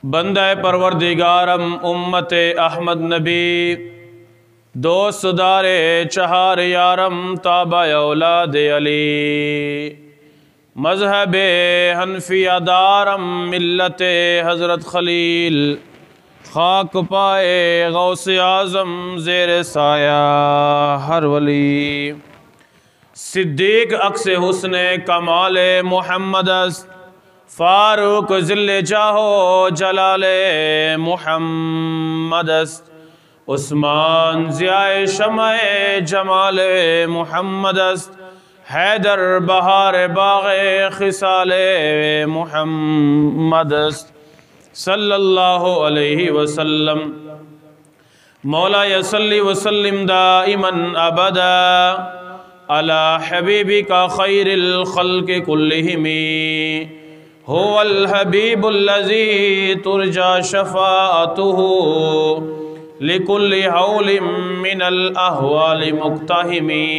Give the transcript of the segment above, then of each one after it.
बंदा परवरदिगारम उम्मत अहमद नबी दोस्त दारे चहार यारम ताबा औलाद अली मजहब हनफिया दारम मिल्लत हज़रत खलील खाक पाए गौसे आज़म ज़ेर साया हर वली सिद्दीक अक्स हुस्न कमाल मोहम्मद फारूक ज़िल्ले जाहो जलाले मोहम्मद उस्मान ज़ियाए शमाए जमाले मोहम्मद हैदर बहार बाग़े खिसाले मोहम्मद सल्लल्लाहु अलैहि वसल्लम। मौला यसल्ली वसल्लिम दाइमन अबदा अला हबीबिका खैरिल खल्क़ि कुल्लिहिमी हुवल हबीबुल्लज़ी तुरजा शफ़ाअतुहु लिकुल्लि हौलिम मिनल अहवालि मुक्तहिमी।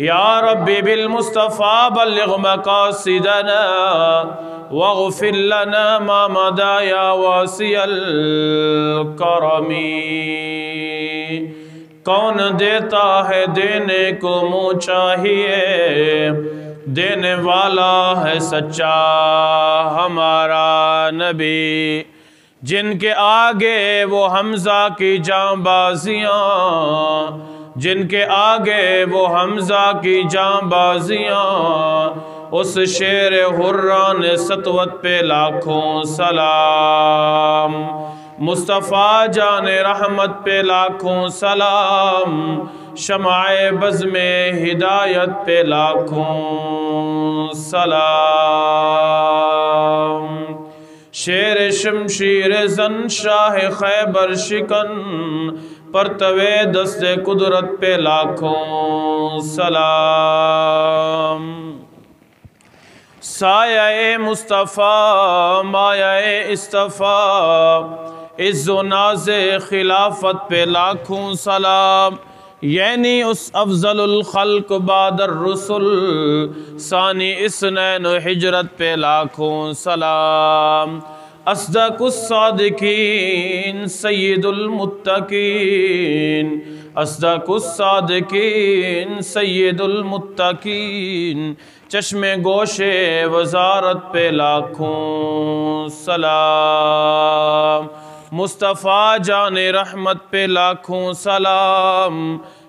या रब्बी बिल मुस्तफ़ा बल्लिग़ मक़ासिदना वग़फ़िर लना मा मदा या वासिअल करमी। कौन देता है देने को मुँह चाहिए, देने वाला है सच्चा हमारा नबी। जिनके आगे वो हमज़ा की जांबाजियाँ, जिनके आगे वो हमज़ा की जांबाजियाँ, उस शेर हुर्रान सतवत पे लाखों सलाम। मुस्तफ़ा जाने रहमत पे लाखों सलाम, शमाए बज़ में हिदायत पे लाखों सलाम। शेर शमशीर जन शाह खैबर शिकन, परतवे दस्ते कुदरत पे लाखों सलाम। साया मुस्तफ़ा माया इस्तफ़ा, इज़्ज़ो नाज़े खिलाफत पे लाखों सलाम। यानी उस अफ़ज़लुल खल्क़ बादर रसुल, सानी इसनैन हिजरत पे लाखों सलाम। अस्दक़ुस सादिक़ीन सय्यिदुल मुत्तक़ीन, अस्दक़ुस सादिक़ीन सय्यिदुल मुत्तक़ीन। चश्मे गोशे वज़ारत पे लाखों सलाम। मुस्तफ़ा जाने रहमत पे लाखों सलाम,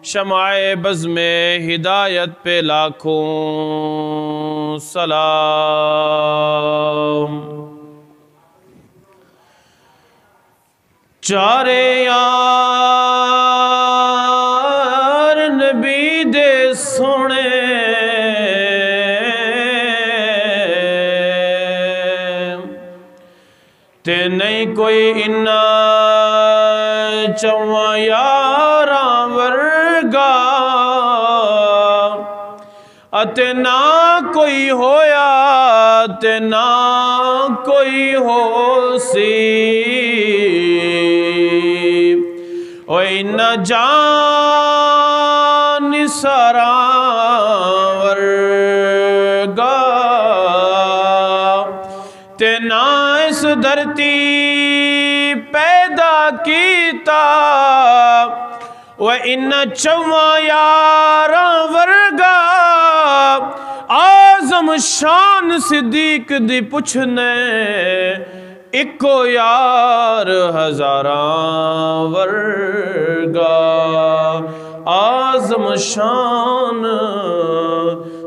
शमाए बज़ में हिदायत पे लाखों सलाम। चारे यार नबी दे सोने, ते नहीं कोई इन्ना चौवा यारां वर्गा, अते ना कोई होया ते ना कोई हो सी। ओ इन्ना जान सारा वर्गा, ते ना इस धरती पैदा कीता। व इन चौवा यारां वर्गा, आज़म शान सिद्दीक दी पुछने, इको यार हज़ारां वर्गा। आज़म शान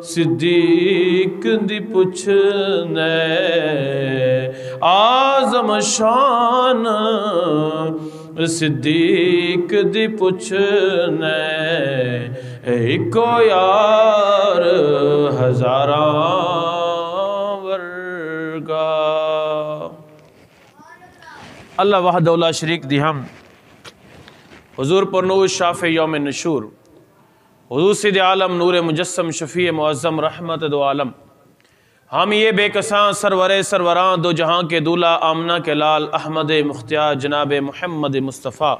सिद्दीक दी पुछने, आज़म शान सिद्दीक दी पुछने, इको यार हज़ारां वर्गा। अल्लाह वहदहु ला शरीक दी हम हुज़ूर पुरनूर शाफ़े यौम नशूर, हुज़ूर सिद्द आलम नूर मुजस्सम शफ़ी मुअज़्ज़म रहमत दो आलम, हम ये बेकसां सरवरे सरवरां दो जहां के दूल्हा आमना के लाल अहमद मुख्तियार जनाब मुहम्मद मुस्तफ़ा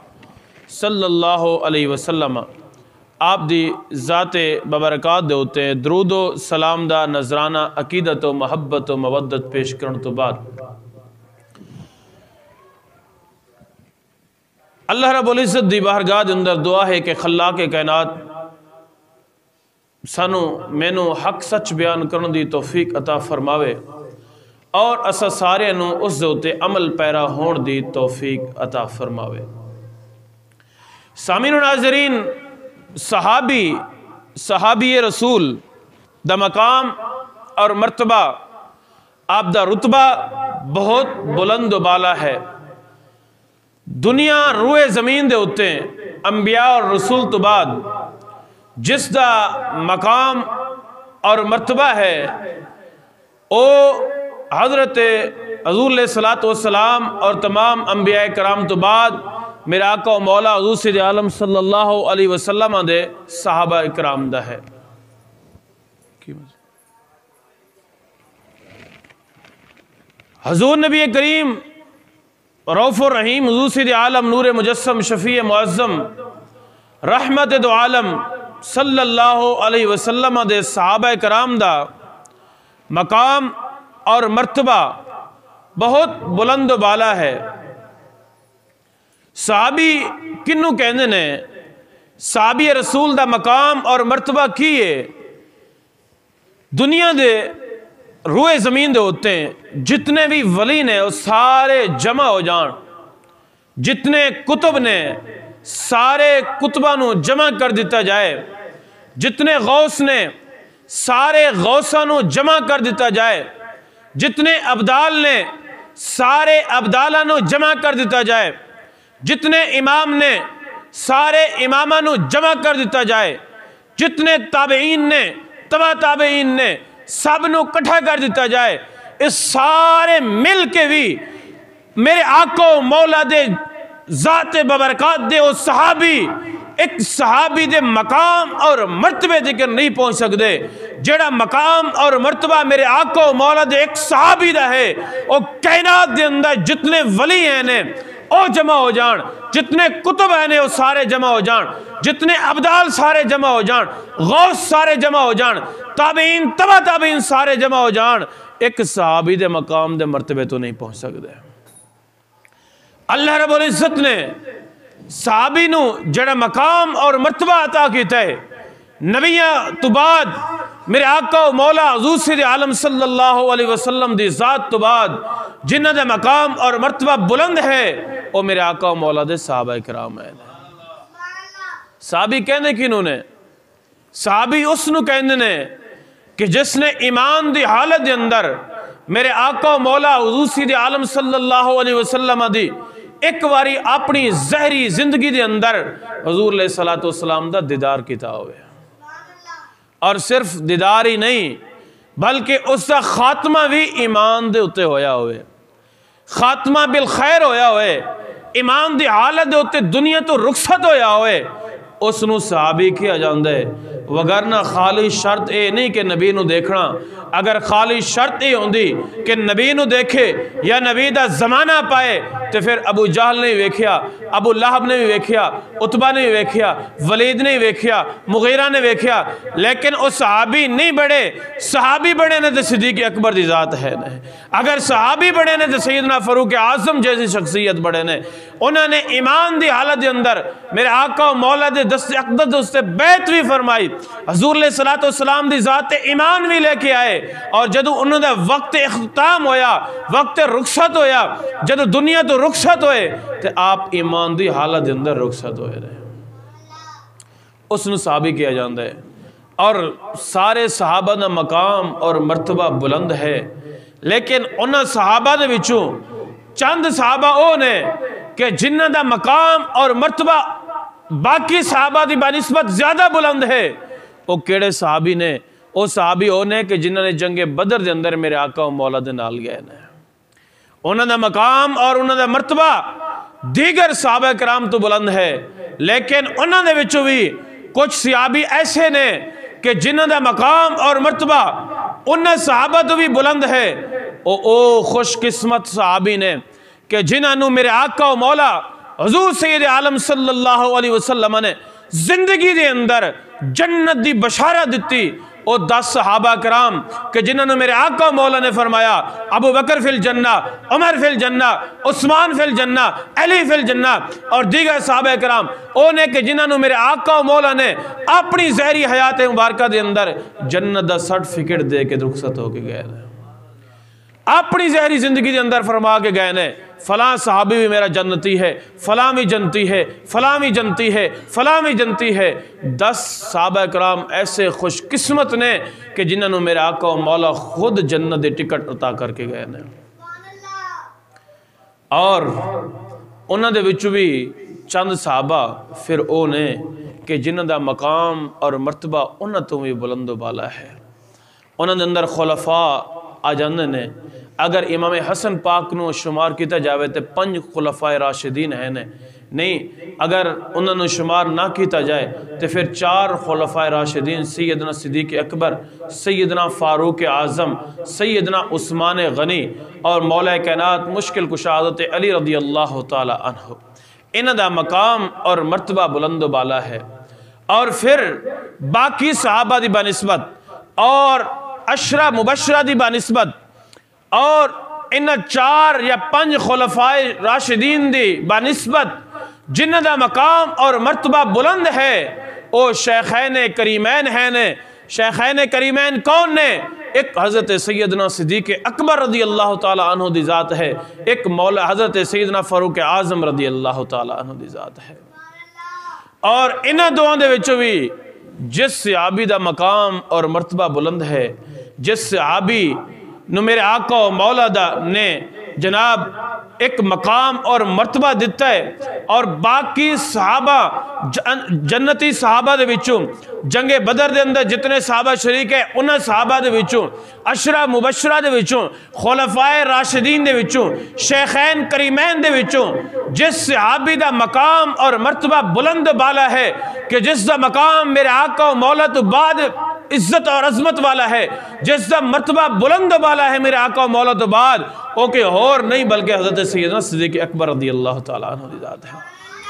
सल्लल्लाहु अलैहि वसल्लम आप दी ज़ाते बबरकात दे उत्ते दरूदो सलाम दा नजराना अकीदत व महब्बत व मवद्दत पेश करन तो बाद अल्लाह रब्बुल इज़्ज़त दी बारगाह दे अंदर दुआ है कि खल्लाक़े कायनात सानू मैनू हक सच बयान करने दी तौफीक अता फरमावे और असा सारे नू उस दे उत्ते अमल पैरा होने दी तौफीक अता फरमावे। सामीन नाज़रीन, सहाबी रसूल दा मकाम और मर्तबा आप दा रुतबा बहुत बुलंद बाला है। दुनिया रूए ज़मीन दे उत्ते अंबिया और रसूल तो बाद जिस दा मकाम और मर्तबा है ओ हज़रत हुज़ूर अलैहिस्सलातु वस्सलाम और तमाम अंबिया कराम तो बाद मेरे आका और मौला हुज़ूर सैयद आलम सल्लल्लाहु अलैहि वसल्लम दे सहाबा इकराम दा है। हुज़ूर नबी करीम रऊफ़ुर रहीम हुज़ूर सैयद आलम नूर मुजस्सम शफ़ी मुअज़्ज़म रहमत दो आलम सल्लल्लाहु अलैहि वसल्लम दे सहाबा कराम दा मकाम और मर्तबा बहुत बुलंद बाला है। सहाबी किन्नू कहंदे ने? सहाबी रसूल दा मकाम और मर्तबा की है? दुनिया दे रूए ज़मीन दे होते हैं जितने भी वली ने वो सारे जमा हो जान, जितने कुतुब ने सारे कुतबा नू जमा कर दिता जाए, जितने गौस ने सारे गौसा नू जमा कर दिता जाए, जितने अब्दाल ने सारे अब्दाला नू जमा कर दिता जाए, जितने इमाम ने सारे इमामा नू जमा कर दिता जाए, जितने ताबईन ने तबा ताबईन ने सब नू कट्ठा कर दिता जाए, इस सारे मिल के भी मेरे आको मौला दे ज़ाते बबरकात दे ओ सहाबी एक सहाबी दे मकाम और मर्तबे जिक्र नहीं पहुंच सकते। जेड़ा मकाम और मर्तबा मेरे आको मौला दे एक सहाबी दा है और कायनात दे अंदर जितने वली हैं ने ओ जमा हो जान, जितने कुतुब हैं ने वो सारे जमा हो जान, जितने अब्दाल सारे जमा हो जान, गौस सारे जमा हो जान, ताबईन तबा ताबईन सारे जमा हो जान, एक सहाबी दे मकाम दे मर्तबे तो नहीं पहुंच सकते। अल्लाह रब्बुल इज़्ज़त ने सहाबी नू जड़ा मकाम और मर्तबा अता कीता है, नबियां तो बाद मेरे आका और मौला हुज़ूर सैयद आलम सल्लल्लाहु अलैहि वसल्लम दी ज़ात तो बाद जिन्हां दा मकाम और मर्तबा बुलंद है वो मेरे आका और मौला दे सहाबा इकराम है। सहाबी कहने किन्हों ने? सहाबी उसनू कहने ने कि जिसने ईमान दी हालत दे अंदर मेरे आका और मौला हुज़ूर सैयद आलम सल्लल्लाहु अलैहि वसल्लम दी एक बारी अपनी जहरी जिंदगी दे अंदर हुज़ूर अलैहिस्सलातु वस्सलाम दा दीदार कीता होवे, और सिर्फ दीदार ही नहीं बल्कि उसका खात्मा भी ईमान दे उत्ते होया होवे, खात्मा बिल खैर होया होवे, ईमान दी हालत दे उत्ते दुनिया तो रुखसत होया होवे, उसनू सहाबी किया जाता है। वगरना खाली शर्त ये नहीं कि नबी नू देखना, अगर खाली शर्त ये होंदी कि नबी नू देखे या नबी दा जमाना पाए तो फिर अबू जहल ने भी वेख्या, अबू लहब ने भी वेख्या, उतबा ने भी वेख्या, वलीद ने भी वेख्या, मुगीरा ने वेख्या, लेकिन वो सहाबी नहीं बड़े। सहाबी बड़े ने तो सिद्दीक़ अकबर की ज़ात है ने, अगर सहाबी बड़े ने तो सैयदना फ़ारूक आज़म जैसी शख्सियत बड़े ने। उन्होंने ईमान की हालत के अंदर मेरे आका मौला दे दस्ते अक़दस उससे बैत भी फरमाई, हुज़ूर अलैहिस्सलातु वस्सलाम दी ज़ात ईमान भी लेके आए, और जदों उन्होंने वक्त इख्तिताम होया, वक्त रुखसत होया, जदों दुनिया तो रुखसत होए तो आप ईमान की हालत के अंदर रुखसत होए रहे, उसनू सहाबी किया जाता है। और सारे सहाबा का मकाम और मर्तबा बुलंद है, लेकिन उन्होंने सहाबा दे विचों चंद सहाबा वो ने कि जिन्हां दा मकाम और मर्तबा बाकी सहाबा की बानिस्बत ज्यादा बुलंद है। वो केड़े सहाबी ने? वो सहाबी वो ने कि जिन्होंने जंगे बदर के अंदर मेरे आका और मौला दे नाल गए ने। उन्होंने मकाम और उन्होंने मर्तबा दीगर सहाबा कराम तो बुलंद है, लेकिन उन्होंने विचों भी कुछ सहाबी ऐसे ने कि जिन्हों मकाम और मर्तबा उन्हें सहाबा तो भी बुलंद है। ओ खुशकिस्मत सहाबी ने कि जिन्होंने मेरे आका और मौला हुज़ूर सैयद आलम सल्लल्लाहु अलैहि वसल्लम ने जिंदगी के अंदर जन्नत की बशारत दी, वो 10 सहाबा कराम कि जिन्होंने मेरे आका मौला ने फरमाया अबू बकर फिल जन्ना, उमर फिल जन्ना, उस्मान फिल जन्ना, अली फिल जन्ना और दीगर सहाबा कराम उन्हें कि जिन्होंने मेरे आका मौला ने अपनी जहरी हयात मुबारक के अंदर जन्नत का सर्टिफिकेट दे के रुखसत होके गए ने, अपनी जहरी जिंदगी के अंदर फरमा के गए ने फलां सहाबी भी मेरा जन्नती है, फलां भी जनती है, फलां भी जनती है, फलां भी जनती है। 10 सहाबा कराम ऐसे खुशकिस्मत ने कि जिन्होंने मेरे आका मौला खुद जन्नत के टिकट अता करके गए ने। और उन्होंने विचों भी चंद सहाबा फिर वो ने कि जिन्हों का मकाम और मरतबा उन्होंने तो भी बुलंदो बाला है। उन्होंने अंदर खुलफा आ जाते ने। अगर इमाम हसन पाक नूं शुमार किया जाए तो 5 खुलफाए राशिदीन हैं ने, नहीं अगर उन्होंने शुमार ना किया जाए तो फिर 4 खुलफाए राशिदीन सैयदना सिद्दीक़ अकबर, सैयदना फारूक आज़म, सैयदना उस्मान गनी और मौला कायनात मुश्किल कुशा हज़रत अली रज़ी अल्लाह तआला अन्हु, इन्हां दा मकाम और मरतबा बुलंद बाला है। और फिर बाकी सहाबा दी बनिस्बत और अशरा मुबशरा दी बनिस्बत और इन 4 या 5 खुलफाए राशिदीन दी बनिस्बत जिन्हां दा मकाम और मरतबा बुलंद है वो शेखैन करीमैन है ने। शेखैन करीमैन कौन ने? एक हज़रत सैयदना सिद्दीक़ अकबर रज़ी अल्लाह तआला अन्हु दी ज़ात है, एक मौला हज़रत सैयदना फारूक आज़म रज़ी अल्लाह तआला अन्हु दी ज़ात है। और इन्हां दोवां दे विचों भी जिस सहाबी दा मकाम और मरतबा बुलंद है, जिस सहाबी नु मेरे आका मौला दा ने जनाब एक मकाम और मरतबा दिता है और बाकी सहाबा जन्नती सहाबा दे विचों जंगे बदर दे अंदर जितने सहाबा शरीक है उन्हां सहाबा दे विचों अशरा मुबशरा दे विचों खुलफाए राशिदीन दे विचों शेखैन करीमैन दे विचों जिस सहाबी दा मकाम और मरतबा बुलंद बाला है कि जिस दा मकाम मेरे आका मौला तो बाद इज्जत और अजमत वाला है, जिसका मरतबा बुलंद वाला है मेरे आका मौला तो बाद ओके और नहीं बल्कि हज़रत सैयदना सिद्दीक़ अकबर रज़ी अल्लाह तआला अन्हु दी ज़ात है।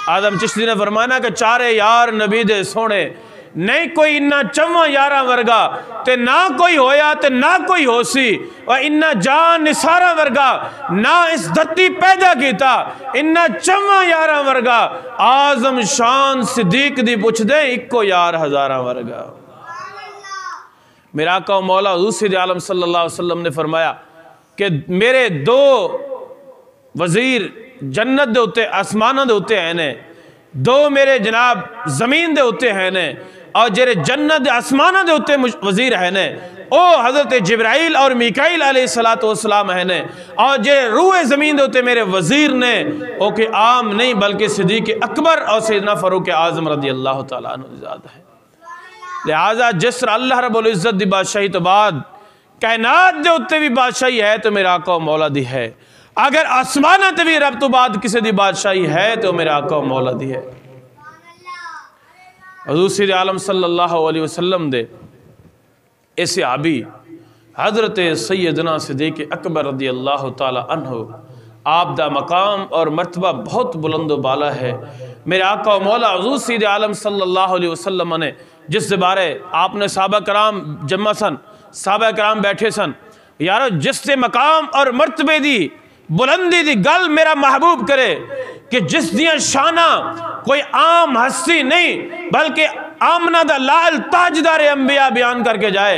आदम चिश्ती ने फरमाना कि चारे यार नबी दे सोने नहीं कोई इन्ना 4 यारा वर्गा ते ना कोई होया ते ना कोई होसी और इन्ना जान निसारा वर्गा ना इस धरती पैदा किया इन्ना 4 यारा वर्गा आजम शान सिद्दीक़ दी पुछ दे इको यार हज़ारा वर्गा। मेरा आका मौला हुज़ूर सैयद आलम सल्लल्लाहु अलैहि वसल्लम ने फरमाया कि मेरे 2 वजीर जन्नत दे उत्ते आसमानां दे उत्ते हैं ने, 2 मेरे जनाब जमीन दे उत्ते हैं ने और जेरे जन्नत दे आसमानां दे उत्ते वजीर हैं ने ओ हज़रत जिब्राइल और मीकाइल अलैहिस्सलातु वस्सलाम हैं ने और जे रूए ज़मीन दे उत्ते मेरे वजीर ने ओके आम नहीं बल्कि सिद्दीक़ अकबर और सैयदना फारूक आज़म रज़ी अल्लाह तआला अन्हु दी ज़ात है। लिहाजा जिस तरह अल्लाह रब्बुल इज़्ज़त दी बादशाही तो बाद कायनात दे उत्ते भी बादशाही है तो मेरा आका मौला दी है, अगर आसमानां ते भी रब तो बाद किसी दी बादशाही है तो मेरा आका मौला दी है। हुज़ूर सैयद आलम सल्लल्लाहु अलैहि वसल्लम दे इस सहाबी हज़रत सैयदना सिद्दीक़ अकबर रज़ी अल्लाह तआला अन्हु आप दा मकाम और मरतबा बहुत बुलंद बाला है। मेरे आका मौला हुज़ूर सैयद आलम सल्लल्लाहु अलैहि वसल्लम ने जिस बारे आपने सहाबा कराम जम्मा सन, सहाबा कराम बैठे सन, यारो जिस ते मकाम और मरतबे दी बुलंदी दी गल मेरा महबूब करे कि जिस दियां शाना कोई आम हस्ती नहीं बल्कि आमना दा लाल ताजदार अंबिया बयान करके जाए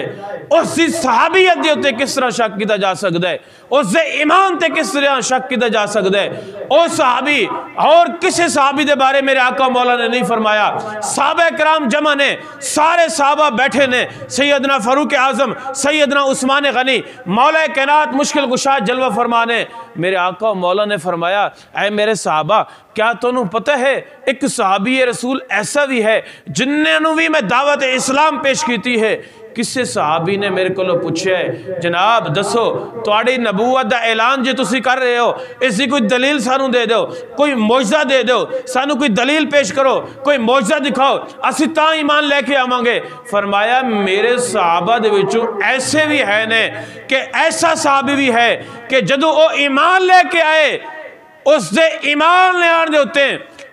उसकी सहाबियत दे उत्ते किस तरह शक किया जा सकता है, उसके ईमान ते किस तरह शक किया जा सकता है। ओ सहाबी और किसी सहाबी दे बारे मेरे आका मौला ने नहीं फरमाया, सहाबा कराम जमा ने सारे सहाबा बैठे ने, सैयदना फारूक आज़म, सैयदना उस्मान गनी, मौला कायनात मुश्किल कुशा जलवा फरमाने मेरे आका मौला ने फरमाया ऐ मेरे सहाबा क्या तुहानू पता है एक सहाबी रसूल ऐसा भी है जिन्होंने भी मैं दावत इस्लाम पेश की है। किसी सहाबी ने मेरे को पूछा है जनाब दसो तुहाडी नबूवत दा ऐलान जो तुसी कर रहे हो इसकी कोई दलील सानू दे दो, कोई मौजज़ा दे दो, सानू कोई दलील पेश करो, कोई मौजज़ा दिखाओ असी तां ईमान लेके आवांगे। फरमाया मेरे सहाबा दे विचों ऐसे भी है ने कि ऐसा सहाबी भी है कि जदों वो ईमान लेके आए उसके ईमान ले आने दे उत्ते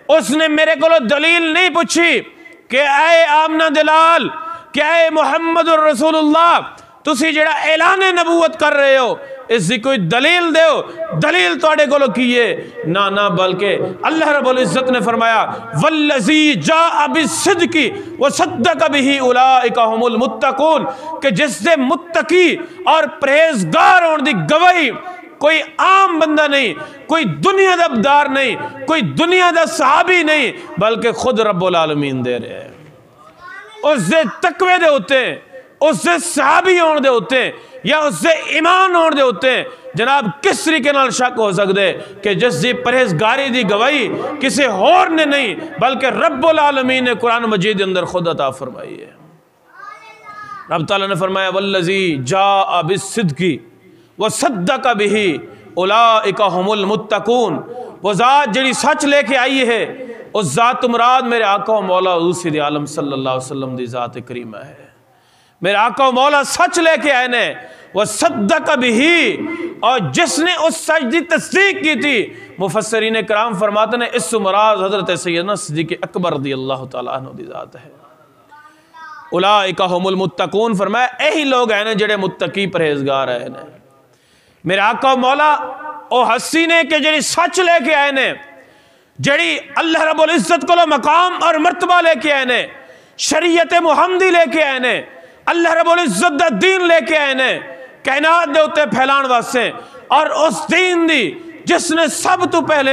उसने मेरे को दलील नहीं पूछी कि ऐ आमना दलाल क्या है मुहम्मद रसूलुल्लाह तुसी जेड़ा ऐलान नबूवत कर रहे हो इसकी कोई दलील दो, दलील तुहाडे कोल की है? ना ना, बल्कि अल्लाह रब्बुल इज्जत ने फरमाया वल्लज़ी जाअ बिस्सिद्क़ि व सद्दक़ बिही उलाइका हुमुल मुत्तक़ून, कि जिससे मुत्तकी और परहेजगार होने की गवाही कोई आम बंदा नहीं, कोई दुनिया दा अबदार नहीं, कोई दुनिया दा सहाबी नहीं, बल्कि खुद रब्बुल आलमीन दे रहे हैं। उससे तकवे दे होते, उससे सहाबी होने दे होते या उससे ईमान होने दे होते। जनाब किस तरीके नाल शक हो सकते कि जिसकी परहेजगारी की गवाही किसी होर ने नहीं बल्कि रब्बुल आलमीन ने कुरान मजीद के अंदर खुद अता फरमाई है। रब ताला ने फरमाया वल्लज़ी जाअ बिस्सिद्क़ि व सद्दक़ बिही उलाइका हुमुल मुत्तक़ून, वो ज़ात जड़ी सच लेके आई है उस ज़ात मुराद मेरे आका मौला हुज़ूर सैयद आलम सल्लल्लाहु अलैहि वसल्लम दी ज़ात करीमा है। मेरे आका मौला सच लेके आए ने, वह सद्दक़ बिही, और जिसने उस सच की तस्दीक की थी। मुफस्सिरीन कराम फरमाते हैं इस मुराद हज़रत सैयदना सिद्दीक़ अकबर रज़ियल्लाहु तआला अन्हु दी ज़ात है। उलाइका हुमुल मुत्तक़ून फरमाया यही लोग हैं जेड़े मुत्तकी परहेजगार है ने। मेरे आका मौला ओ हसी ने कि जेड़ी सच लेके आए ने, जेड़ी अल्लाह रब्बुल इज्जत को मकाम और मर्तबा लेके आए ने, शरीयत मुहम्मदी लेके आए ने, अल्लाह रब्बुल इज्जत दा दीन लेके आए ने कायनात दे उत्ते फैलाण वास्ते। और उस दीन दी जिसने सब तो पहले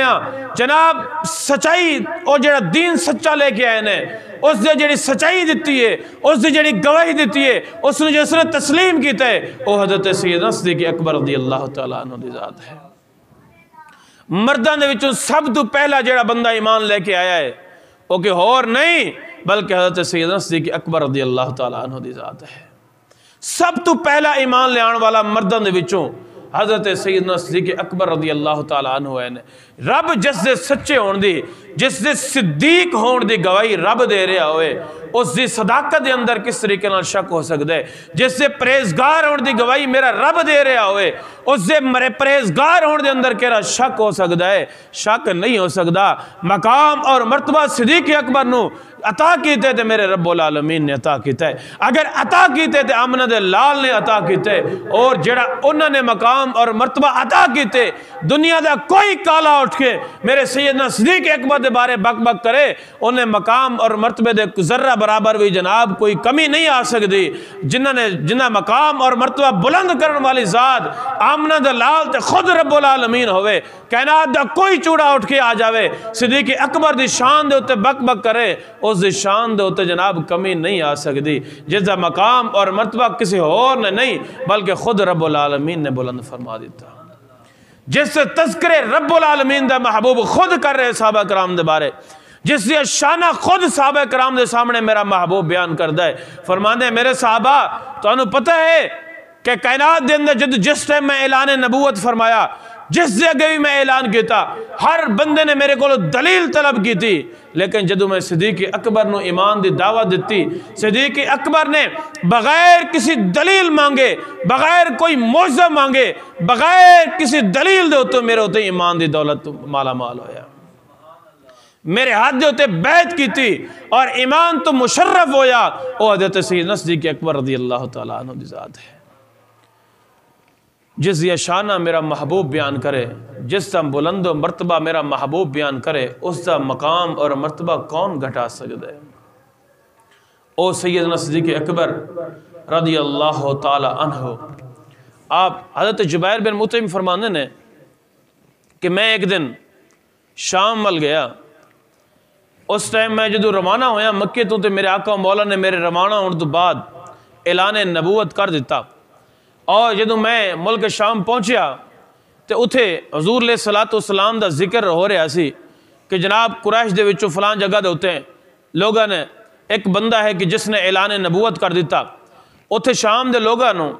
जनाब सच्चाई और जेड़ा दीन सच्चा लेके आए ने, उसने जेड़ी सच्चाई दी है, उसने जेड़ी गवाही दी है, उसने जिसने तस्लीम किया है, वह हज़रत सैयदना सिद्दीक़ अकबर रज़ियल्लाहु तआला अन्हु दी ज़ात है। मर्दां दे विचों सब तो पहला जेड़ा बंदा ईमान लेके आया है वो कि होर नहीं बल्कि हज़रत सैयदना सिद्दीक़ अकबर रज़ियल्लाहु तआला अन्हु दी ज़ात है। सब तो पहला ईमान ले आने वाला मर्दां दे विचों हज़रत सैयदना सिद्दीक़ अकबर रज़ियल्लाहु तआला अन्हु है ने। रब जिसदे सच्चे होने दी, जिसदे सिद्दीक होने दी गवाही रब दे रहा होए, उसकी सदाकत के अंदर किस तरीके नाल शक हो सकता है? जिससे परहेजगार होने की गवाही मेरा रब दे रहा होए, उससे मेरे परहेजगार होने के अंदर केड़ा शक हो सकता है? शक नहीं हो सकता। मकाम और मर्तबा सिद्दीक़ अकबर नू अता कीते ते मेरे रब्बुल आलमीन ने अता कीता है। अगर अता कीते ते आमना दे लाल ने अता कीते, और जेड़ा उन्होंने मकाम और मर्तबा अता कीते, दुनिया का कोई काला उठ के मेरे सैयदना सिद्दीक़ अकबर के बारे बक बक करे, उन्हें मकाम और मर्तबे दे जर्रा बराबर भी जनाब कोई कमी नहीं आ सकती। जिन्हें मकाम और मर्तबा बुलंद करने वाली ज़ात आमना दे लाल ते खुद रब्बुल आलमीन होवे, कायनात दा कोई चूड़ा उठ के आ जावे सिद्दीक़ अकबर दी शान दे उत्ते बक बक करे, उस दी शान दे उत्ते जनाब कमी नहीं आ सकती, जिसका मकाम और मर्तबा किसी और ने नहीं बल्कि खुद रब्बुल आलमीन ने बुलंद फरमा दिता। जिस तज़किरे रब्बुल आलमीन दा महबूब खुद कर रहे सहाबा कराम दे बारे, जिसकी शाना खुद सहाबा कराम दे सामने मेरा महबूब बयान करता है। फरमाते मेरे सहाबा तुहानू पता है कि कायनात दे अंदर जिस टाइम मैं ऐलान नबूवत फरमाया, जिस जगह भी मैं ऐलान किया, हर बंदे ने मेरे को दलील तलब की थी, लेकिन जदों मैं सिद्दीक़ अकबर नू ईमान की दावत दी, सिद्दीक़ अकबर ने बगैर किसी दलील मांगे, बगैर कोई मौजज़ा मांगे, बगैर किसी दलील दे उत्ते मेरे उत्ते ईमान की दौलत माला माल होया। मेरे हाथ दे उत्ते बैत की थी और ईमान तो मुशर्रफ होया, वो हज़रत सैयदना सिद्दीक़ अकबर रज़ियल्लाहु तआला अन्हु दी ज़ात है। जिस दिया शाना मेरा महबूब बयान करे, जिसका बुलंद मर्तबा मेरा महबूब बयान करे, उसका मकाम और मर्तबा कौन घटा सकता है? ओ सैयदना सिद्दीक़ अकबर रज़ियल्लाहु तआला अन्हु, आप हज़रत जुबैर बिन मुतइम फरमाने ने कि मैं एक दिन शाम वल गया, उस टाइम मैं जो रवाना होया मक्के तो मेरे आका मौला ने मेरे रवाना होने तो बाद ऐलान नबूवत कर दिता। और जो मैं मुल्क शाम पहुँचा तो उत्थे हजूर अलैहिस्सलातु वस्सलाम दा जिक्र हो रहा सी कि जनाब कुरैश दे विचों फलां जगह दे उत्ते लोगों ने एक बंदा है कि जिसने ऐलान नबूवत कर दिता। उत्थे शाम दे लोगों नूं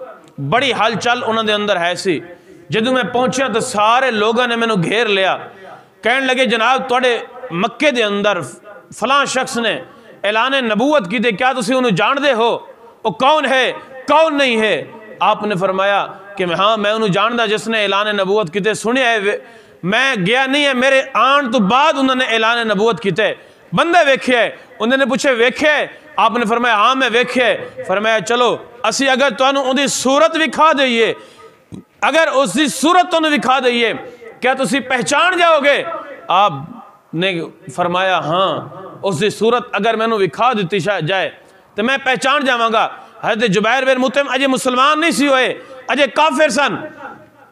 बड़ी हलचल उन्होंने अंदर है सी। जदों मैं पहुँचा तो सारे लोगों ने मैनू घेर लिया, कहन लगे जनाब तुहाडे मक्के दे अंदर फलां शख्स ने ऐलान नबूवत की, क्या तुसीं उन्हें जानते हो? वो कौन है कौन नहीं है? आपने फरमाया कि हाँ मैं उन्हें जानता जिसने ऐलान नबूवत किते, सुनिया है, मैं गया नहीं है, मेरे आन तो बाद उन्होंने ऐलान नबूवत किते। बंदा वेख्या है? उन्होंने पूछे वेख्या है? आपने फरमाया हाँ मैं वेख्या है। फरमाया चलो असी अगर तुहानू उहदी सूरत विखा दईए, अगर उसकी सूरत तुहानू विखा दईए, क्या तुसी पहचान जाओगे? आपने फरमाया हाँ, उसकी सूरत अगर मैनू विखा दी जाए तो मैं पहचान जावांगा। हज़रत जुबैर बिन मुतइम अजे मुसलमान नहीं सी होए, अजे काफिर सन।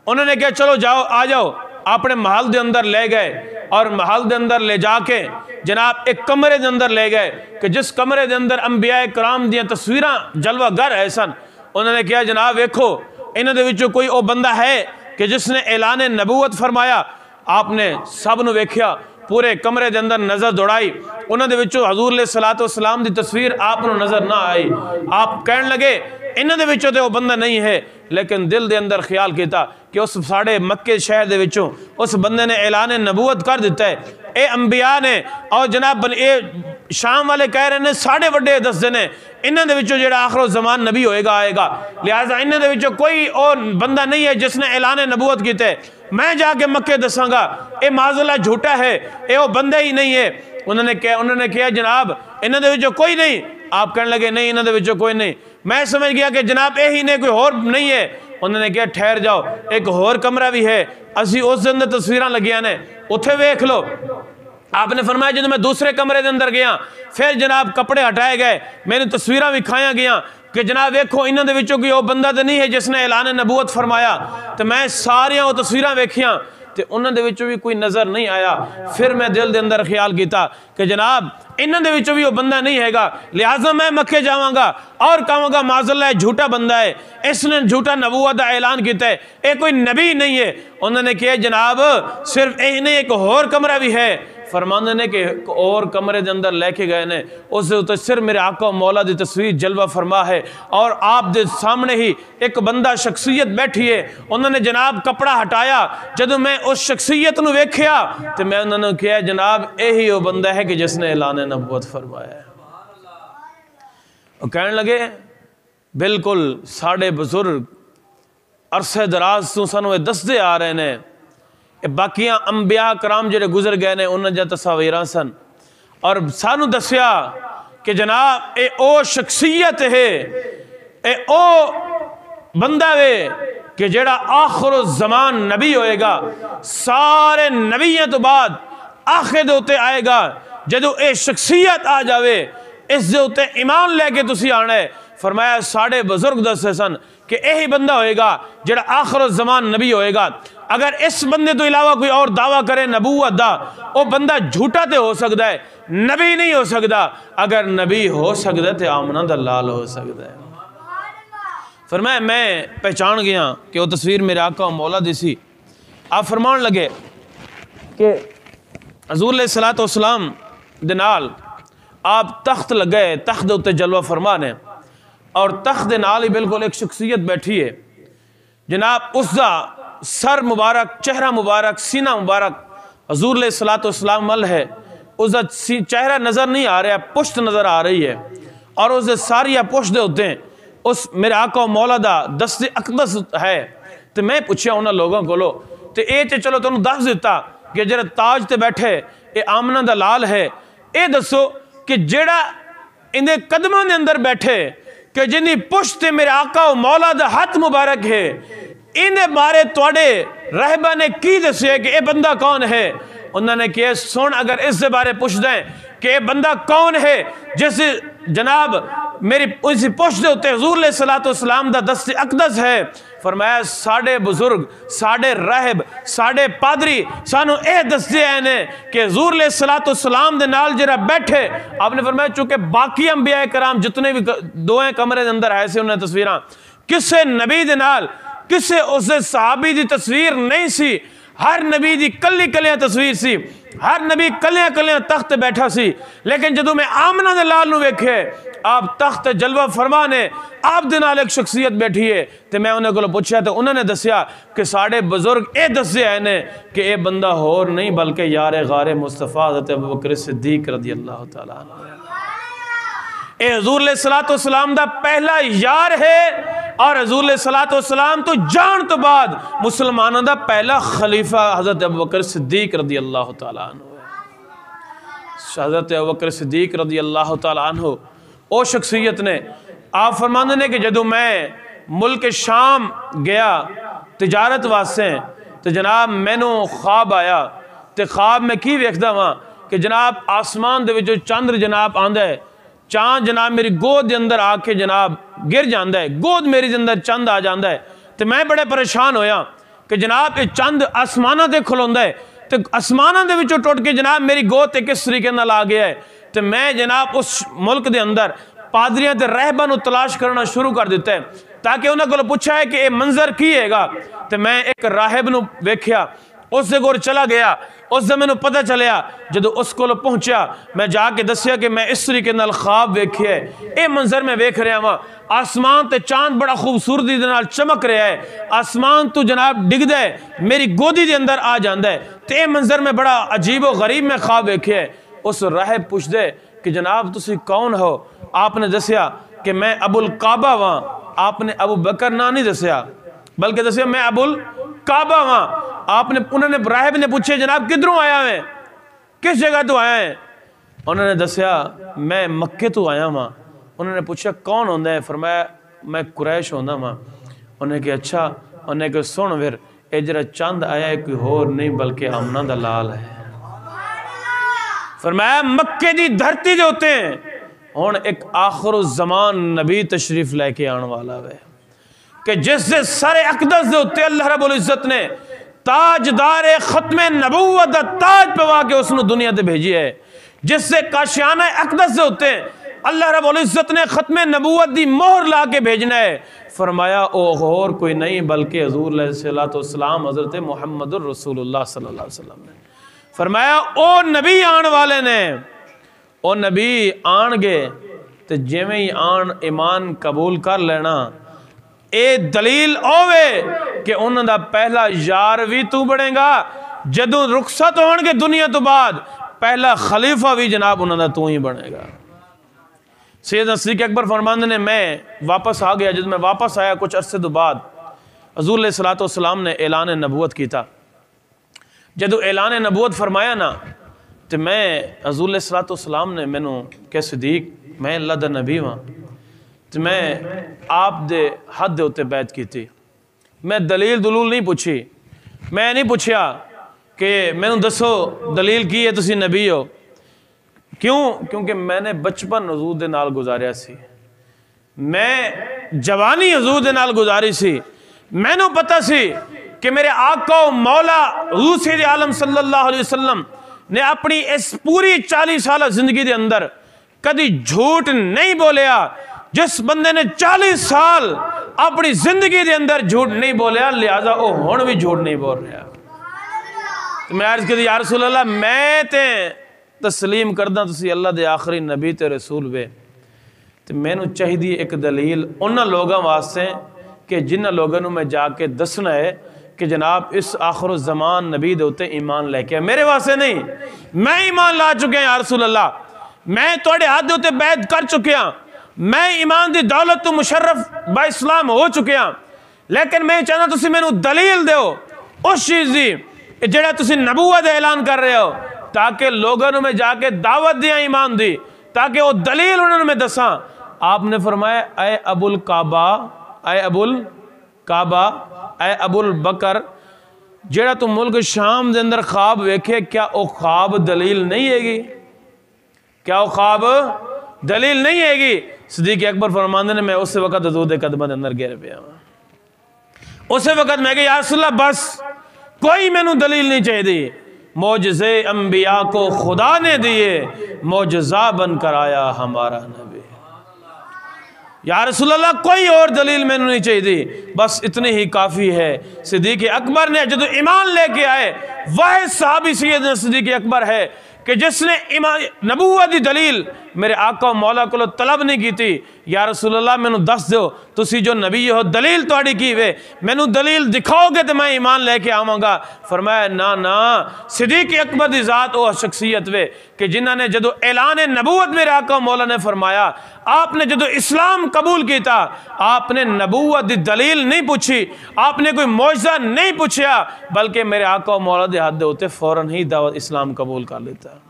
उन्होंने कहा चलो जाओ आ जाओ, अपने महल के अंदर ले गए और महल के अंदर ले जाके जनाब एक कमरे के अंदर ले गए कि जिस कमरे के अंदर अंबिया कराम दी तस्वीरां जलवागर है सन। उन्होंने कहा जनाब वेखो इन्हां दे विचों कोई वो बंदा है कि जिसने ऐलान नबूवत फरमाया। आपने सब नूं वेख्या, पूरे कमरे के अंदर नज़र दौड़ाई, उन्होंने विचों हजूर अलैहिस्सलातु वस्सलाम दी तस्वीर आप नज़र ना आई। आप कहने लगे इन्हां दे विचों ते वो बंदा नहीं है, लेकिन दिल के अंदर ख्याल किया कि उस साढ़े मक्के शहर दे विचों उस बंदे ने ऐलान नबूवत कर दिता है। ये अंबिया ने और जनाब ये शाम वाले कह रहे हैं साढ़े वड्डे दसदे ने इन्हां दे विचों जिहड़ा आखिरो ज़मान नबी होएगा आएगा, लिहाजा इन्हां दे विचों कोई और बंदा नहीं है जिसने ऐलान नबूवत किया है। मैं जाके मक्के दसांगा ये माज़अल्लाह झूठा है, ये वो बंदा ही नहीं है। उन्होंने कहा जनाब इन्हां दे विचों कोई नहीं। आप कहने लगे नहीं इन्हां दे विचों कोई नहीं। मैं समझ गया कि जनाब यही ने कोई और नहीं है। उन्होंने कहा ठहर जाओ, एक होर कमरा भी है, असी उस अंदर तस्वीरां लगियां ने, उत्थे वेख लो। आपने फरमाया जब मैं दूसरे कमरे के अंदर गया, फिर जनाब कपड़े हटाए गए, मैंने तस्वीरां विखाया गया कि जनाब वेखो इन्हां दे विचों कोई वो बंदा तो नहीं है जिसने ऐलान नबूवत फरमाया। तो मैं सारियां वो तस्वीरां वेखियां तो उन्हां दे विचों भी कोई नज़र नहीं आया। फिर मैं दिल के अंदर ख्याल किया कि जनाब इन्हां दे विचों भी वो बंदा नहीं हैगा, लिहाजा मैं मक्के जावांगा और कहूँगा माज़अल्लाह झूठा बंदा है, इसने झूठा नबूवत का ऐलान किया है, ये कोई नबी नहीं है। उन्होंने कहा जनाब सिर्फ यही नहीं एक होर कमरा भी है। फरमांदे ने कि और कमरे के अंदर लेके गए ने, उस उत्ते सिर्फ मेरे आका मौला की तस्वीर जलवा फरमा है और आप दे सामने ही एक बंदा शख्सियत बैठी है। उन्होंने जनाब कपड़ा हटाया, जदों मैं उस शख्सियत नूं वेख्या तो मैं उन्होंने कहा जनाब यही वो बंदा है कि जिसने ऐलान नबूवत फरमाया है। वो कहने लगे बिल्कुल साढ़े बुजुर्ग अरसे दराज तो सानू दसदे आ रहे ने, बाकियां अंबिया कराम जिहड़े गुजर गए ने उन्हां दी तस्वीरां सन और सानू दसिया कि जनाब ये ओ शख्सियत है, ये ओ बंदा वे कि जेड़ा आखिर ज़मान नबी होएगा, सारे नबियों तो बाद आखिर दे उत्ते आएगा। जदों ये शख्सियत आ जावे इस दे उत्ते ईमान लैके तुसी आना है। फरमाया साढ़े बुजुर्ग दसदे सन कि यही बंदा होएगा जेड़ा आखिर ज़मान नबी होएगा। अगर इस बंदे तो इलावा कोई और दावा करे नबूवत दा, वो बंदा झूठा तो हो सकता है, नबी नहीं हो सकता। अगर नबी हो सकता है तो आमना दा लाल हो सकता है। फरमाया मैं पहचान गया कि वो तस्वीर मेरे आका मौला दी सी। आप फरमान लगे कि हज़ूर अलैहिस्सलातु वस्सलाम दे नाल आप तख्त लगे, तख्त उत्ते जलवा फरमान है और तख्त दे नाल ही बिल्कुल एक शख्सियत बैठी है। जनाब उसका सर मुबारक, चेहरा मुबारक, सीना मुबारक हज़ूर अलैहिस्सलातु वस्सलाम मल है। उसका चेहरा नज़र नहीं आ रहा, पुश्त नज़र आ रही है और उसके सारिया पुश्त होते हैं उस मेरे आका मौला दा दस्ते अकदस है। तो मैं पूछा उन्होंने लोगों को तो ये तो चलो तुहानू दस दिता कि जेड़ा ताज ते बैठे ये आमना दा लाल है। ये दसो कि जेड़ा इन्हें कदमों के अंदर बैठे कि जिन्नी पुश्त मेरे आका मौला दा हथ मुबारक है, इन्हें बारे तुहाडे रहबा ने की दसिया कि यह बंदा कौन है। उन्होंने कहा सुन, अगर इसके बारे पूछ दें कि यह बंदा कौन है जिस जनाब मेरी उसी पुश्त होते हुज़ूर अलैहिस्सलातु वस्सलाम दा दस्ते अकदस है। फरमाया साढ़े बुजुर्ग, साढ़े रहब, साढ़े पादरी सानू यह दसदे आए ने कि हुज़ूर अलैहिस्सलातु वस्सलाम दे नाल जरा बैठे। आपने फरमाया चूंकि बाकी अंबिया कराम जितने भी दोए कमरे के अंदर आए से उन्हें तस्वीरां किसे नबी दे नाल किसे उसके सहाबी की तस्वीर नहीं सी। हर नबी की कली कलियां तस्वीर सी, हर नबी कलियां कलियां तख्त बैठा सी। लेकिन जदों मैं आमना दे लाल नूं वेखे आप तख्त जलवा फरमा ने आप दे नाल एक शख्सियत बैठी है तो मैं उन्होंने को पूछा तो उन्होंने दसिया कि साढ़े बुजुर्ग ये दसे आए ने कि यह बंदा होर नहीं बल्कि यार गारे मुस्तफ़ा हज़रत अबू बकर सिद्दीक़ रज़ी अल्लाह तआला अन्हु। ये हुज़ूर अलैहिस्सलातु वस्सलाम दा पहला यार है और हुज़ूर अलैहिस्सलातु वस्सलाम तो जान तो बाद मुसलमानों दा पहला खलीफा हज़रत अबू बकर सिद्दीक़ रज़ी अल्लाह तआला अन्हु है। हज़रत अबू बकर सिद्दीक रज़ी अल्लाह तआला अन्हु ओ शख्सियत ने आप फरमाते ने कि जदों मैं मुल्क शाम गया तिजारत वास्ते तो जनाब मैनू ख्वाब आया तो ख्वाब में की वेखदा वां कि जनाब आसमान दे विचों चंद्र जनाब आंदा है, चांद जनाब मेरी गोद के अंदर आके जनाब गिर जाता है, गोद मेरी के अंदर चंद आ जाता है। तो मैं बड़े परेशान होया कि जनाब ये चंद आसमाना ते खलोंदा है तो आसमाना दे विचों टुट के जनाब मेरी गोद ते किस तरीके नाल आ गया है। तो मैं जनाब उस मुल्क के अंदर पादरियां ते रहबां नूं तलाश करना शुरू कर दिता है ताकि उन्होंने को पूछा है कि यह मंजर की हैगा। तो मैं एक राहिब नूं वेख्या, उस दे कोल चला गया, उससे मैनू पता चलिया जो उस को पहुंचा मैं जाके दसिया कि मैं इस तरीके नाल ख्वाब वेखे है, ये मंजर मैं वेख रहा वहाँ, आसमान ते चांद बड़ा खूबसूरती दे नाल चमक रहा है, आसमान तो जनाब डिगदा है मेरी गोदी के अंदर आ जाता है। तो यह मंजर में बड़ा अजीब व गरीब मैं ख्वाब वेखे है। उस राहिब पूछदे कि जनाब तुसी कौन हो? आपने दसिया कि मैं अबुल काबा वहाँ। आपने अबू बकर ना नहीं दसिया बल्कि दसिया मैं अबुल काबा वहाँ। आपने उन्होंने राहिब ने पूछे जनाब किधरों आया है, किस जगह तो आया है? उन्होंने दसिया मैं मक्के तो आया वहाँ। उन्होंने पूछा कौन होंदा है? फरमाया मैं कुरैश होंदा वहाँ। उन्हें कहा अच्छा। उन्हें कहा सुन फिर ये जरा चंद आया है कोई होर नहीं बल्कि आमना दा लाल है। फरमाया मक्के की धरती के होते हैं हुण एक आखिर ज़मान नबी तशरीफ लैके आने वाला है कि जिससे सारे अकदस के उत्ते अल्लाह रब्बुल इज्जत ने ताजदार खत्मे नबूवत दा ताज पवा के उसने दुनिया ते भेजी है, जिससे काशियाना अकदस के उत्ते अल्लाह रब्बुल इज्जत ने खत्मे नबूवत दी मोहर ला के भेजना है। फरमाया ओ और कोई नहीं बल्कि हुज़ूर अलैहिस्सलातु वस्सलाम हज़रत मुहम्मदुर रसूलुल्लाह सल्लल्लाहु अलैहि वसल्लम ने फरमाया ओ नबी आने वाले ने, ओ नबी आन गए तो जिवें ही आन ईमान कबूल कर लेना ये दलील होवे कि उन्हों का पहला यार भी तू बनेगा, जदों रुखसत होणगे दुनिया तो बाद पहला खलीफा भी जनाब उन्होंने तू ही बनेगा। सैयदना सिद्दीक़ अकबर फरमाते ने मैं वापस आ गया। जब मैं वापस आया कुछ अरसे तो बाद हुज़ूर अलैहिस्सलातु वस्सलाम ने ऐलान नबूवत किया। जदों ऐलान नबूवत फरमाया ना तो मैं हुज़ूर अलैहिस्सलातु वस्सलाम ने मैनू कहा सिद्दीक़ मैं अल्लाह दा नबी हाँ तो मैं आप दे हद दे उत्ते बैत की। मैं दलील दलूल नहीं पूछी, मैं नहीं पूछया कि मैनू दसो दलील की है तुसी नबी हो। क्यों? क्योंकि मैंने बचपन हुज़ूर दे नाल गुजारिया सी, मैं जवानी हुज़ूर दे नाल गुजारी सी। मैनू पता सी कि मेरे आका मौला हुज़ूर सैयद आलम सल्लल्लाहु अलैहि वसल्लम ने अपनी इस पूरी 40 साल जिंदगी के अंदर कभी झूठ नहीं बोलिया। जिस बंदे ने 40 साल अपनी जिंदगी के अंदर झूठ नहीं बोलिया लिहाजा वो हुण भी झूठ नहीं बोल रहा। तो मैं अर्ज की या रसूल अल्लाह मैं ते तस्लीम करदा तुसी अल्लाह दे आखिरी नबी ते रसूल वे, तो मैनू चाहिए एक दलील उन्होंने लोगों वास्ते कि जिन्होंने लोगों को मैं जाके दसना है कि जनाब इस आखिर ज़मान नबी दे उत्ते ईमान लैके मेरे वास्ते नहीं, मैं ईमान ला चुके या रसूल अल्लाह, मैं थोड़े हाथ दे उत्ते बैत कर चुके हाँ, मैं ईमान की दौलत तो मुशर्रफ बा इस्लाम हो चुके हाँ। लेकिन मैं चाहना तुसी मैनू दलील दो उस चीज़ की जिहड़ा तुसी नबूवत ऐलान कर रहे हो, ताकि लोगों को मैं जाके दावत दिया ईमान दी ताकि वो दलील उन्होंने मैं दसा। आपने फरमाया ऐ अबुल काबा, ऐ अबुल काबा, ऐ अबुल बकर जेड़ा तू मुल्क शाम के अंदर ख्वाब वेखे क्या वो ख्वाब दलील नहीं हैगी? क्या वो ख्वाब दलील नहीं हैगी? सिद्दीक़ अकबर फरमाते ने मैं उस वक्त हुज़ूर दे कदमां दे अंदर गिर पिया। उस वक्त मैं कहा या रसूल अल्लाह बस कोई मैनू दलील नहीं चाहिए, मौजज़े अंबिया को खुदा ने दिए मौजज़ा बन कर आया हमारा नबी। या रसूल अल्लाह कोई और दलील मैनू नहीं चाहिए, बस इतनी ही काफ़ी है। सिद्दीक़ अकबर ने जो ईमान लेके आए वह सहाबी सैयदना सिद्दीक़ अकबर है कि जिसने ईमान नबूवत की दलील मेरे आका मौला को तलब नहीं की थी। या रसूल अल्लाह मैनू दस दो तुसी जो नबी हो दलील थोड़ी की वे, मैनू दलील दिखाओगे तो मैं ईमान लेके आवांगा। फरमाया ना ना, सिद्दीक़ अकबर की ज़ात वो शख्सियत वे कि जिन्हों ने जो ऐलान नबूवत मेरे आका मौला ने फरमाया, आपने जो इस्लाम कबूल किया आपने नबूवत की दलील नहीं पूछी, आपने कोई मौजज़ा नहीं पूछा, बल्कि मेरे आका मौला के हाथ दे होते फौरन ही दावत इस्लाम कबूल कर लेता।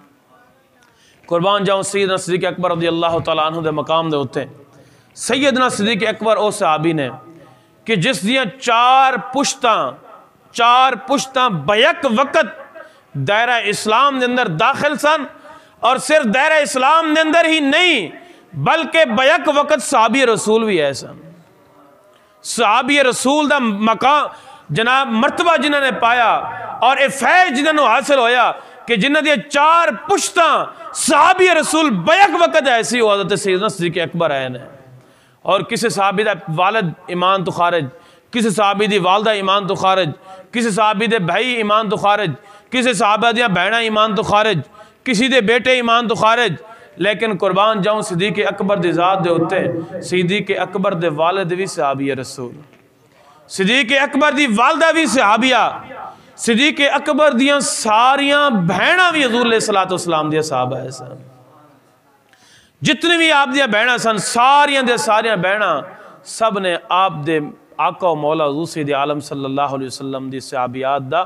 कुर्बान जाऊँ सैयदना सिद्दीक़ अकबर रज़ियल्लाहु तआला अन्हु दे मकाम दे उत्ते सैयदना सिद्दीक़ अकबर ओ सहाबी ने कि जिस दियां चार पुश्तां बैक वक़्त दायरा इस्लाम के अंदर दाखिल सन और सिर्फ दायरा इस्लाम के अंदर ही नहीं बल्कि बैक वक़्त सहाबी रसूल भी है सन। सहाबी रसूल का मकाम जनाब मरतबा जिन्होंने पाया और ये फैज जिन्होंने हासिल होया कि जिन्हों दी चार पुश्तां सहाबी रसूल बैक वक़्त ऐसी हो हज़रत सैयदना सिद्दीक़ अकबर आए ने। और किसी सहाबी दा वालिद ईमान तो खारिज, किसी सहाबी दी वालदा ईमान तो खारिज, किसी सहाबी दे भाई ईमान तो खारिज, किसी सहाबा दियां भैणां ईमान तो खारिज, किसी दे बेटे ईमान तो खारिज। लेकिन कुर्बान जाऊँ सिद्दीक़ अकबर दी ज़ात दे उत्ते सिद्दीक़ अकबर दे वालिद भी सहाबी रसूल, सिद्दीक़ अकबर दी वालदा भी सहाबिया, सिद्दीक़ अकबर दियां सारियां भैणां भी हज़ूर अलैहिस्सलातु वस्सलाम दियां सहाबा है सन। जितनी भी आप दियां भैणां सन सारियां दे सारियां भैणां सब ने आप दे आका व मौला हज़ूर सैयद आलम सल्लल्लाहु अलैहि वसल्लम दी सहाबियात दा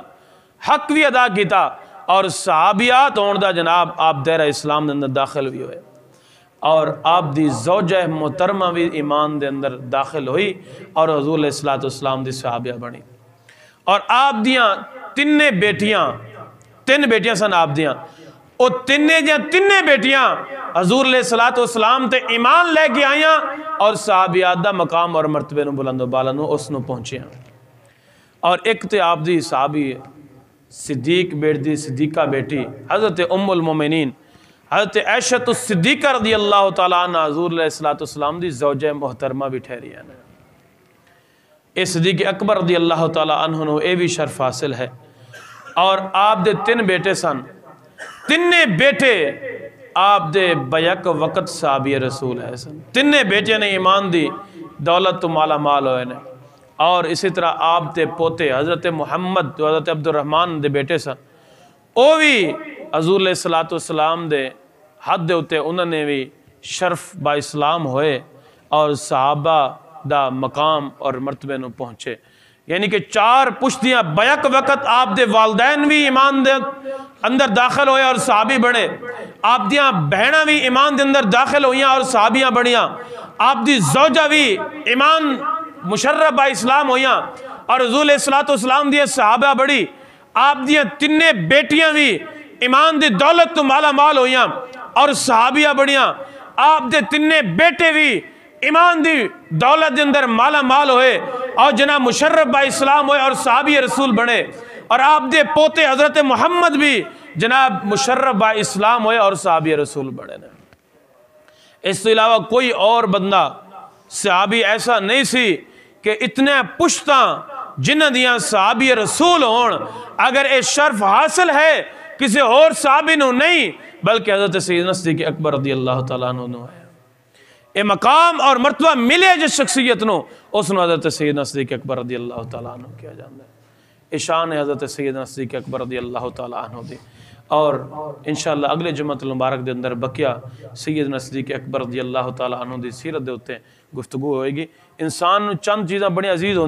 हक भी अदा किया और सहाबियात होने का जनाब आप दायरा इस्लाम के अंदर दाखिल भी हुए और आप दी ज़ौजा मोहतरमा भी ईमान के अंदर दाखिल हुई और हज़ूर अलैहिस्सलातु वस्सलाम दी सहाबिया बनी। और आप दियां तीन बेटियां सन आप दियां, वो तिन्ने बेटियां हज़ूर अलैहिस्सलातु वस्सलाम ते ईमान लेके आईयां और सहाबियात दा मकाम और मरतबे नूं बुलंद बाला नूं उस नूं पहुंचियां। और एक तो आप दी सहाबी सिद्दीक बेटी सिद्दीका बेटी हज़रत उम्मुल मोमिनीन हज़रत ऐशतु सिद्दीका रज़ियल्लाहु तआला अन्हा हज़ूर अलैहिस्सलातु वस्सलाम दी ज़ौजा मोहतरमा भी ठहरी है। इस सिद्दीक़ अकबर रज़ियल्लाहु तआला अन्हु नूं ये भी शर्फ हासिल है। और आप दे तीन बेटे सन, तिन्ने बेटे आप दे बैक वक़्त सहाबी रसूल है सन। तिन्ने बेटे ने ईमान दी दौलत तो माला माल होए ने। और इसी तरह आप दे पोते हज़रत मुहम्मद जो हज़रत अब्दुर्रहमान दे बेटे सन वो भी हज़ूर अलैहिस्सलातु वस्सलाम दे हद दे उत्ते उन्होंने भी शर्फ बा इस्लाम होए और सहाबा दा मकाम और मरतबे नूं पहुँचे। यानी कि चार पुश्तियाँ बैक वक़्त आप दे वालदैन भी ईमान दे अंदर दाखिल होए और सहाबी बने, आप दियाँ बहना भी ईमान दे अंदर दाखिल हुईयां और सहाबियाँ बनियाँ, आप दी ज़ौजा भी ईमान मुशर्रफ बा इस्लाम हुईयां और हज़ूर अलैहिस्सलातु वस्सलाम दियाँ सहाबा बड़ी, आप दियाँ तिन्ने बेटियाँ भी ईमान दी दौलत तो माला माल हुईयां और सहाबियाँ बनियाँ, आप दे तिन्ने बेटे भी ईमान दी दौलत के अंदर माला माल होए और जना मुशर्रफ बा इस्लाम होए और सहाबी रसूल बने। और आप दे पोते हज़रत मुहम्मद भी जनाब मुशर्रफ बा इस्लाम होए और सहाबी रसूल बने ने। इसके अलावा कोई और बंदा सहाबी ऐसा नहीं सी कि इतने पुश्ता जिन्हां दियां सहाबी रसूल होण, अगर ये शर्फ हासिल है किसी और सहाबी नूं नहीं बल्कि हज़रत सैयदना सिद्दीक़ अकबर रज़ियल्लाहु तआला अन्हु नूं है। ये मकाम और मरतबा मिले जिस शख्सियत नूं उसनूं हज़रत सैयदना सिद्दीक़ अकबर रज़ियल्लाहु तआला अन्हु किया जाता है। ईशान है हज़रत सैयदना सिद्दीक़ अकबर रज़ियल्लाहु तआला अन्हु दी। और इंशाअल्लाह अगले जुम्मतुल मुबारक के अंदर बकिया सैयदना सिद्दीक़ अकबर रज़ियल्लाहु तआला अन्हु दी सीरत दे उत्ते गुफ्तगू होएगी। इंसान नूं चंद चीज़ां बड़ी अजीज़